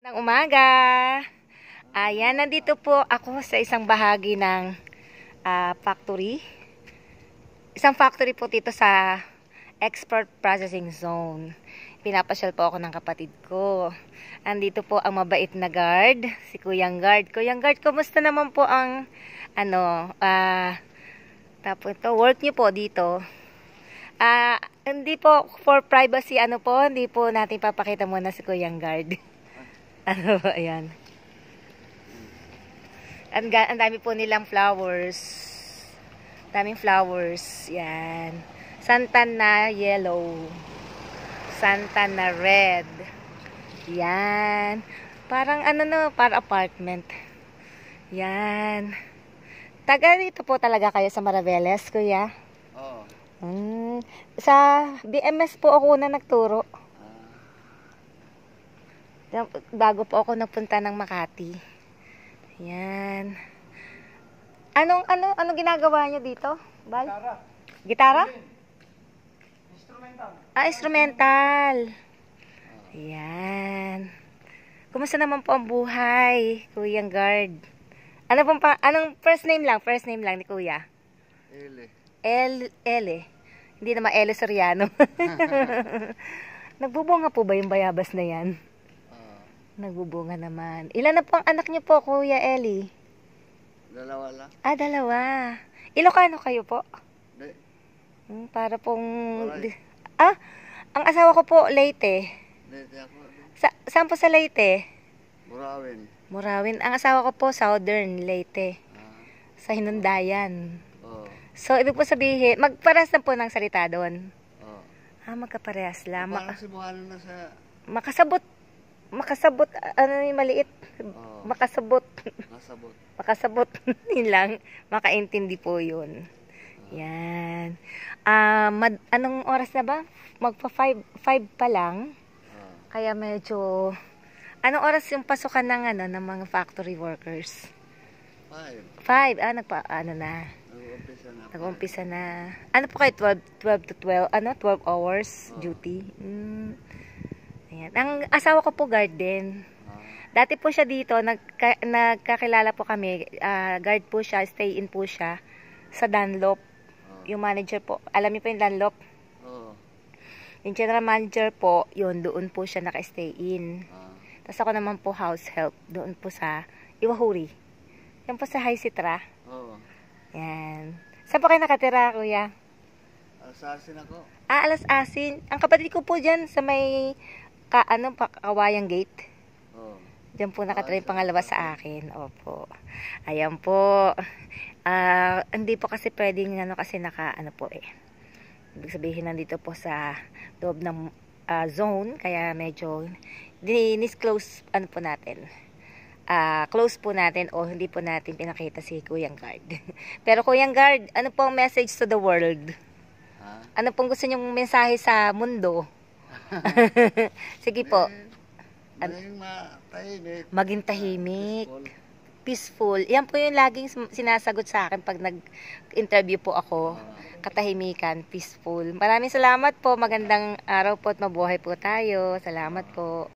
Ng umaga. Ayan, nandito po ako sa isang bahagi ng factory. Isang factory po dito sa Export Processing Zone. Pinapasyal po ako ng kapatid ko. Andito po ang mabait na guard, si Kuyang Guard. Kuyang Guard, kumusta naman po ang tapos ito, work niyo po dito? Hindi po for privacy, hindi po natin papakita muna si Kuyang Guard. Ano ba, ayan. Ang dami po nilang flowers. Daming flowers. Yan. Santana yellow. Santana red. Yan. Parang para apartment. Yan. Taga dito po talaga kayo sa Maraveles, kuya? Oo. Sa BMS po ako na nagturo. Bago po ako nagpunta ng Makati. Yan. Anong ginagawa niyo dito? Bal? Gitara? Instrumental. Instrumental. Yan. Kumusta naman po ang buhay, Kuyang Guard? Anong first name lang ni Kuya? Ele. Hindi naman Ele Soriano. Nagbubunga po ba yung bayabas na yan? Nagbubunga naman. Ilan na po ang anak niyo po, Kuya Eli? Dalawa lang. Dalawa. Ilocano kayo po? Hindi. Para pong... Waray. Ang asawa ko po, Leyte. Hindi ako. Saan po sa Leyte? Burawin. Murawin. Ang asawa ko po, Southern Leyte. Sa Hinundayan. Oo. So, ibig po sabihin, magparehas na po ng salita doon. Oo. Magkaparehas lang. Parang sibuhalo na sa... Makasabot, yung maliit. Oo. Makasabot. Nasabot. Makasabot. Yun lang. Makaintindi po yun. Yan. Anong oras na ba? Magpa 5 pa lang. Kaya medyo... Anong oras yung pasukan ng mga factory workers? 5. 5. Na. Nag-umpisa na. Ano po kayo? 12 to 12? 12 hours duty? Ayan. Ang asawa ko po guard din. Dati po siya dito, nagkakilala po kami. Guard po siya, stay in po siya sa Dunlop. Yung manager po. Alam niyo po yung Dunlop? Yung general manager po, yun, doon po siya naka-stay in. Tapos ako naman po house help. Doon po sa Iwahuri. Yan po sa High Sitra. Yan. Saan po kayo nakatira, kuya? Alasasin ako. Alasasin. Ang kapatid ko po dyan sa may Kawayang Gate. Diyan po nakatira yung pangalawa sa akin. Opo. Ayan po. Hindi po kasi pwedeng kasi po eh. Ibig sabihin nandito po sa loob ng zone. Kaya medyo close po natin. Close po natin o hindi po natin pinakita si Kuyang Guard. Pero Kuyang Guard, ano po ang message to the world? Ano pong gusto niyong mensahe sa mundo? Sige po. Maging tahimik. Peaceful. Yan po yung laging sinasagot sa akin pag nag-interview po ako. Katahimikan, peaceful. Maraming salamat po. Magandang araw po at mabuhay po tayo. Salamat po.